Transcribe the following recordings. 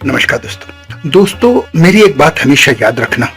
नमस्कार दोस्तों, मेरी एक बात हमेशा याद रखना,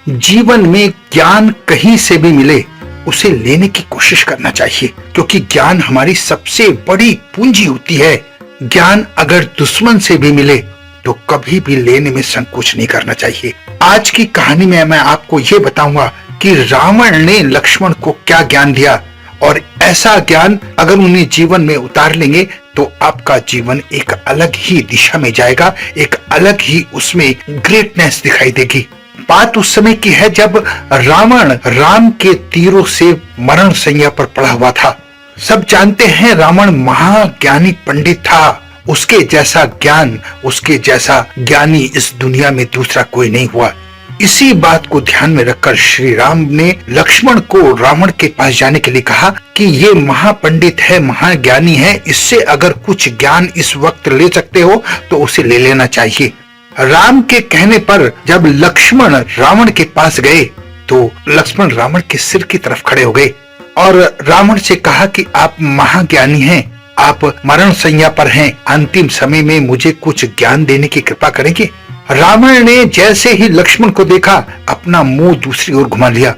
जीवन में ज्ञान कहीं से भी मिले उसे लेने की कोशिश करना चाहिए, क्योंकि ज्ञान हमारी सबसे बड़ी पूंजी होती है। ज्ञान अगर दुश्मन से भी मिले तो कभी भी लेने में संकोच नहीं करना चाहिए। आज की कहानी में मैं आपको ये बताऊंगा कि रावण ने लक्ष्मण को क्या ज्ञान दिया, और ऐसा ज्ञान अगर उन्हें जीवन में उतार लेंगे तो आपका जीवन एक अलग ही दिशा में जाएगा, एक अलग ही उसमें ग्रेटनेस दिखाई देगी। बात उस समय की है जब रावण राम के तीरों से मरण शैया पर पड़ा हुआ था। सब जानते हैं रावण महाज्ञानी पंडित था, उसके जैसा ज्ञान, उसके जैसा ज्ञानी इस दुनिया में दूसरा कोई नहीं हुआ। इसी बात को ध्यान में रखकर श्री राम ने लक्ष्मण को रावण के पास जाने के लिए कहा कि ये महापंडित है, महाज्ञानी है, इससे अगर कुछ ज्ञान इस वक्त ले सकते हो तो उसे ले लेना चाहिए। राम के कहने पर जब लक्ष्मण रावण के पास गए तो लक्ष्मण रावण के सिर की तरफ खड़े हो गए और रावण से कहा कि आप महाज्ञानी हैं, आप मरण शैया पर हैं, अंतिम समय में मुझे कुछ ज्ञान देने की कृपा करेंगे। रावण ने जैसे ही लक्ष्मण को देखा अपना मुंह दूसरी ओर घुमा लिया।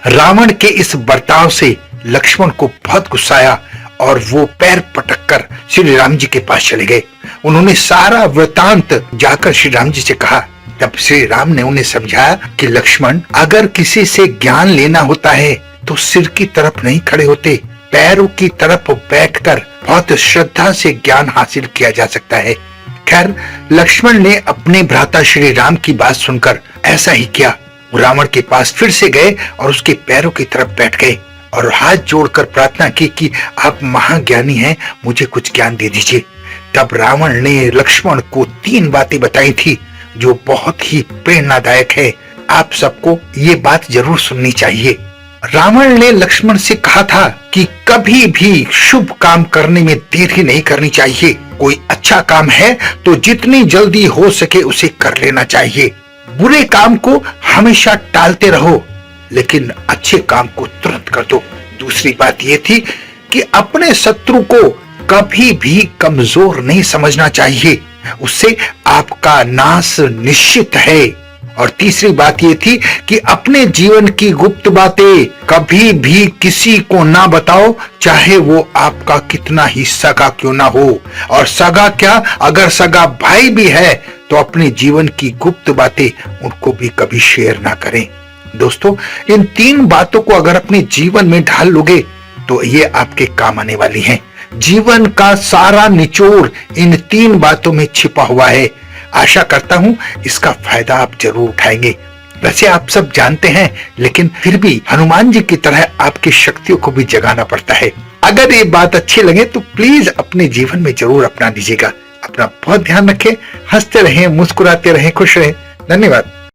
रावण के इस बर्ताव से लक्ष्मण को बहुत गुस्सा आया और वो पैर पटककर श्री राम जी के पास चले गए। उन्होंने सारा वृतांत जाकर श्री राम जी से कहा। तब श्री राम ने उन्हें समझाया कि लक्ष्मण, अगर किसी से ज्ञान लेना होता है तो सिर की तरफ नहीं खड़े होते, पैरों की तरफ बैठकर बहुत श्रद्धा से ज्ञान हासिल किया जा सकता है। खैर, लक्ष्मण ने अपने भ्राता श्री राम की बात सुनकर ऐसा ही किया। रावण के पास फिर से गए और उसके पैरों की तरफ बैठ गए और हाथ जोड़कर प्रार्थना की कि आप महाज्ञानी हैं, मुझे कुछ ज्ञान दे दीजिए। तब रावण ने लक्ष्मण को 3 बातें बताई थी जो बहुत ही प्रेरणादायक है। आप सबको ये बात जरूर सुननी चाहिए। रावण ने लक्ष्मण से कहा था कि कभी भी शुभ काम करने में देरी नहीं करनी चाहिए। कोई अच्छा काम है तो जितनी जल्दी हो सके उसे कर लेना चाहिए। बुरे काम को हमेशा टालते रहो, लेकिन अच्छे काम को तुरंत कर दो। दूसरी बात यह थी कि अपने शत्रु को कभी भी कमजोर नहीं समझना चाहिए, उससे आपका नाश निश्चित है। और तीसरी बात यह थी कि अपने जीवन की गुप्त बातें कभी भी किसी को ना बताओ, चाहे वो आपका कितना ही सगा क्यों ना हो। और सगा क्या, अगर सगा भाई भी है तो अपने जीवन की गुप्त बातें उनको भी कभी शेयर ना करें। दोस्तों, इन 3 बातों को अगर अपने जीवन में ढाल लोगे तो ये आपके काम आने वाली हैं। जीवन का सारा निचोड़ इन 3 बातों में छिपा हुआ है। आशा करता हूं इसका फायदा आप जरूर उठाएंगे। वैसे आप सब जानते हैं, लेकिन फिर भी हनुमान जी की तरह आपकी शक्तियों को भी जगाना पड़ता है। अगर ये बात अच्छी लगे तो प्लीज अपने जीवन में जरूर अपना दीजिएगा। अपना बहुत ध्यान रखें, हंसते रहें, मुस्कुराते रहें, खुश रहें। धन्यवाद।